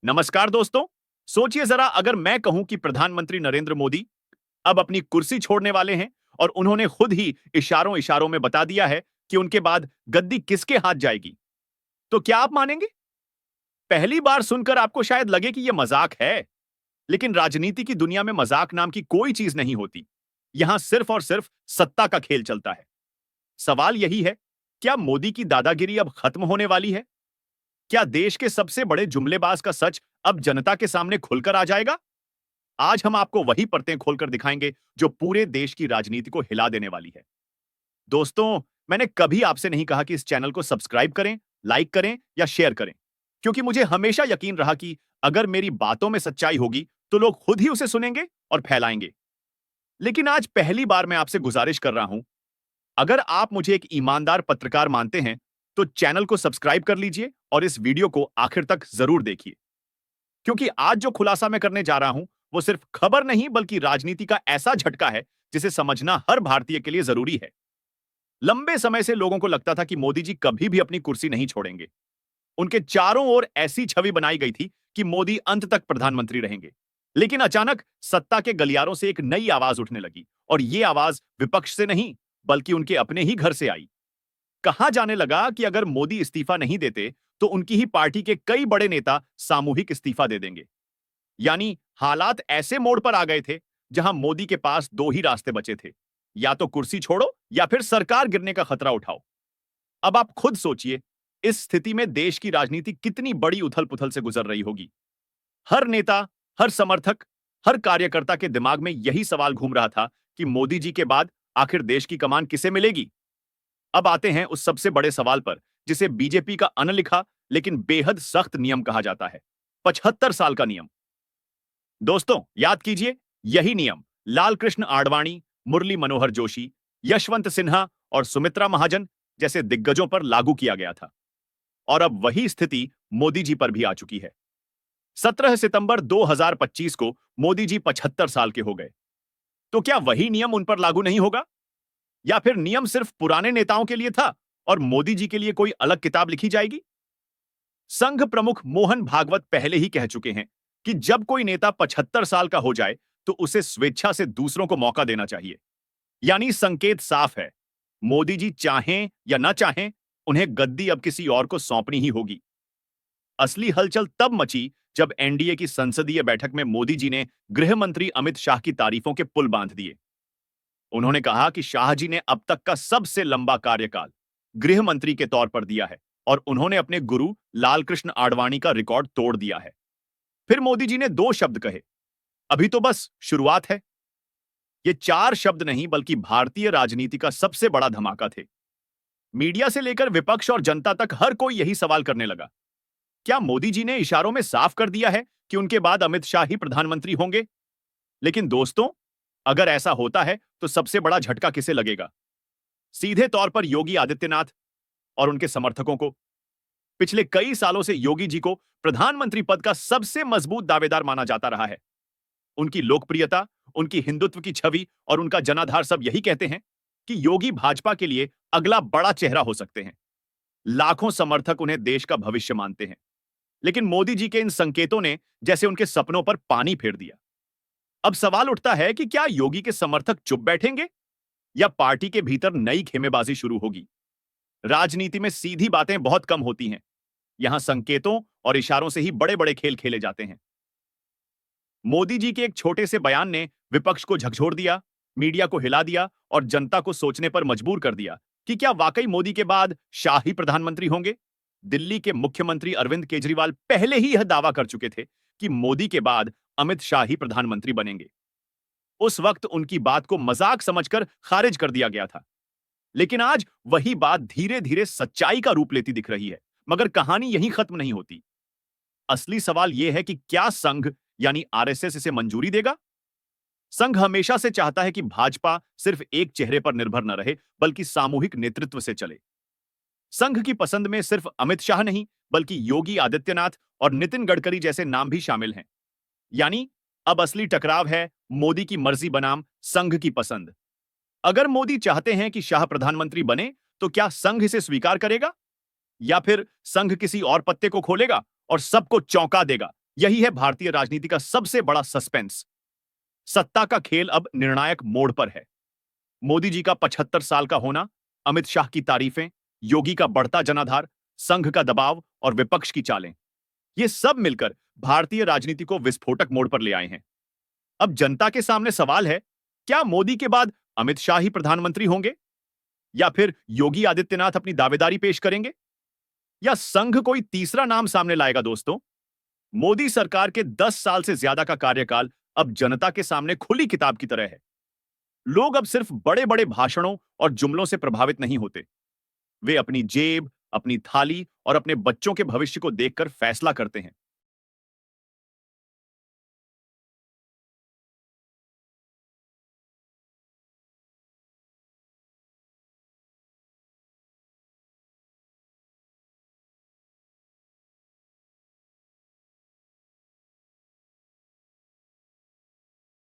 नमस्कार दोस्तों। सोचिए जरा, अगर मैं कहूं कि प्रधानमंत्री नरेंद्र मोदी अब अपनी कुर्सी छोड़ने वाले हैं और उन्होंने खुद ही इशारों इशारों में बता दिया है कि उनके बाद गद्दी किसके हाथ जाएगी, तो क्या आप मानेंगे? पहली बार सुनकर आपको शायद लगे कि यह मजाक है, लेकिन राजनीति की दुनिया में मजाक नाम की कोई चीज नहीं होती। यहां सिर्फ और सिर्फ सत्ता का खेल चलता है। सवाल यही है, क्या मोदी की दादागिरी अब खत्म होने वाली है? क्या देश के सबसे बड़े जुमलेबाज का सच अब जनता के सामने खुलकर आ जाएगा? आज हम आपको वही परतें खोलकर दिखाएंगे जो पूरे देश की राजनीति को हिला देने वाली है। दोस्तों, मैंने कभी आपसे नहीं कहा कि इस चैनल को सब्सक्राइब करें, लाइक करें या शेयर करें, क्योंकि मुझे हमेशा यकीन रहा कि अगर मेरी बातों में सच्चाई होगी तो लोग खुद ही उसे सुनेंगे और फैलाएंगे। लेकिन आज पहली बार मैं आपसे गुजारिश कर रहा हूं, अगर आप मुझे एक ईमानदार पत्रकार मानते हैं, तो चैनल को सब्सक्राइब कर लीजिए और इस वीडियो को आखिर तक जरूर देखिए, क्योंकि आज जो खुलासा मैं करने जा रहा हूं, वो सिर्फ खबर नहीं बल्कि राजनीति का ऐसा झटका है जिसे समझना हर भारतीय के लिए जरूरी है। लंबे समय से लोगों को लगता था कि मोदी जी कभी भी अपनी कुर्सी नहीं छोड़ेंगे। उनके चारों ओर ऐसी छवि बनाई गई थी कि मोदी अंत तक प्रधानमंत्री रहेंगे। लेकिन अचानक सत्ता के गलियारों से एक नई आवाज उठने लगी, और ये आवाज विपक्ष से नहीं बल्कि उनके अपने ही घर से आई। कहा जाने लगा कि अगर मोदी इस्तीफा नहीं देते तो उनकी ही पार्टी के कई बड़े नेता सामूहिक इस्तीफा दे देंगे। यानी हालात ऐसे मोड़ पर आ गए थे जहां मोदी के पास दो ही रास्ते बचे थे, या तो कुर्सी छोड़ो या फिर सरकार गिरने का खतरा उठाओ। अब आप खुद सोचिए, इस स्थिति में देश की राजनीति कितनी बड़ी उथल पुथल से गुजर रही होगी। हर नेता, हर समर्थक, हर कार्यकर्ता के दिमाग में यही सवाल घूम रहा था कि मोदी जी के बाद आखिर देश की कमान किसे मिलेगी। अब आते हैं उस सबसे बड़े सवाल पर जिसे बीजेपी का अनलिखा लेकिन बेहद सख्त नियम कहा जाता है, 75 साल का नियम। दोस्तों, याद कीजिए, यही नियम लालकृष्ण आडवाणी, मुरली मनोहर जोशी, यशवंत सिन्हा और सुमित्रा महाजन जैसे दिग्गजों पर लागू किया गया था। और अब वही स्थिति मोदी जी पर भी आ चुकी है। 17 सितंबर 2025 को मोदी जी 75 साल के हो गए। तो क्या वही नियम उन पर लागू नहीं होगा, या फिर नियम सिर्फ पुराने नेताओं के लिए था और मोदी जी के लिए कोई अलग किताब लिखी जाएगी? संघ प्रमुख मोहन भागवत पहले ही कह चुके हैं कि जब कोई नेता 75 साल का हो जाए तो उसे स्वेच्छा से दूसरों को मौका देना चाहिए। यानी संकेत साफ है, मोदी जी चाहें या ना चाहें, उन्हें गद्दी अब किसी और को सौंपनी ही होगी। असली हलचल तब मची जब एनडीए की संसदीय बैठक में मोदी जी ने गृह मंत्री अमित शाह की तारीफों के पुल बांध दिए। उन्होंने कहा कि शाह जी ने अब तक का सबसे लंबा कार्यकाल गृह मंत्री के तौर पर दिया है और उन्होंने अपने गुरु लालकृष्ण आडवाणी का रिकॉर्ड तोड़ दिया है। फिर मोदी जी ने दो शब्द कहे, अभी तो बस शुरुआत है। ये चार शब्द नहीं बल्कि भारतीय राजनीति का सबसे बड़ा धमाका थे। मीडिया से लेकर विपक्ष और जनता तक हर कोई यही सवाल करने लगा, क्या मोदी जी ने इशारों में साफ कर दिया है कि उनके बाद अमित शाह ही प्रधानमंत्री होंगे? लेकिन दोस्तों, अगर ऐसा होता है तो सबसे बड़ा झटका किसे लगेगा? सीधे तौर पर योगी आदित्यनाथ और उनके समर्थकों को। पिछले कई सालों से योगी जी को प्रधानमंत्री पद का सबसे मजबूत दावेदार माना जाता रहा है। उनकी लोकप्रियता, उनकी हिंदुत्व की छवि और उनका जनाधार सब यही कहते हैं कि योगी भाजपा के लिए अगला बड़ा चेहरा हो सकते हैं। लाखों समर्थक उन्हें देश का भविष्य मानते हैं। लेकिन मोदी जी के इन संकेतों ने जैसे उनके सपनों पर पानी फेर दिया। अब सवाल उठता है कि क्या योगी के समर्थक चुप बैठेंगे या पार्टी के भीतर नई खेमेबाजी शुरू होगी? राजनीति में सीधी बातें बहुत कम होती हैं। यहां संकेतों और इशारों से ही बड़े बड़े खेल खेले जाते हैं। मोदी जी के एक छोटे से बयान ने विपक्ष को झकझोर दिया, मीडिया को हिला दिया और जनता को सोचने पर मजबूर कर दिया कि क्या वाकई मोदी के बाद शाह ही प्रधानमंत्री होंगे। दिल्ली के मुख्यमंत्री अरविंद केजरीवाल पहले ही यह दावा कर चुके थे कि मोदी के बाद अमित शाह ही प्रधानमंत्री बनेंगे। उस वक्त उनकी बात को मजाक समझकर खारिज कर दिया गया था। लेकिन आज वही बात धीरे धीरे सच्चाई का रूप लेती दिख रही है। मगर कहानी यहीं खत्म नहीं होती। असली सवाल यह है कि क्या संघ यानी आरएसएस इसे मंजूरी देगा? संघ हमेशा से चाहता है कि भाजपा सिर्फ एक चेहरे पर निर्भर न रहे बल्कि सामूहिक नेतृत्व से चले। संघ की पसंद में सिर्फ अमित शाह नहीं बल्कि योगी आदित्यनाथ और नितिन गडकरी जैसे नाम भी शामिल हैं। यानी अब असली टकराव है मोदी की मर्जी बनाम संघ की पसंद। अगर मोदी चाहते हैं कि शाह प्रधानमंत्री बने तो क्या संघ इसे स्वीकार करेगा, या फिर संघ किसी और पत्ते को खोलेगा और सबको चौंका देगा यही है भारतीय राजनीति का सबसे बड़ा सस्पेंस। सत्ता का खेल अब निर्णायक मोड़ पर है। मोदी जी का 75 साल का होना, अमित शाह की तारीफें, योगी का बढ़ता जनाधार, संघ का दबाव और विपक्ष की चालें, ये सब मिलकर भारतीय राजनीति को विस्फोटक मोड़ पर ले आए हैं। अब जनता के सामने सवाल है, क्या मोदी के बाद अमित शाह ही प्रधानमंत्री होंगे? या फिर योगी आदित्यनाथ अपनी दावेदारी पेश करेंगे? या संघ कोई तीसरा नाम सामने लाएगा दोस्तों? मोदी सरकार के 10 साल से ज्यादा का कार्यकाल अब जनता के सामने खुली किताब की तरह है। लोग अब सिर्फ बड़े-बड़े भाषणों और जुमलों से प्रभावित नहीं होते। वे अपनी जेब, अपनी थाली और अपने बच्चों के भविष्य को देखकर फैसला करते हैं।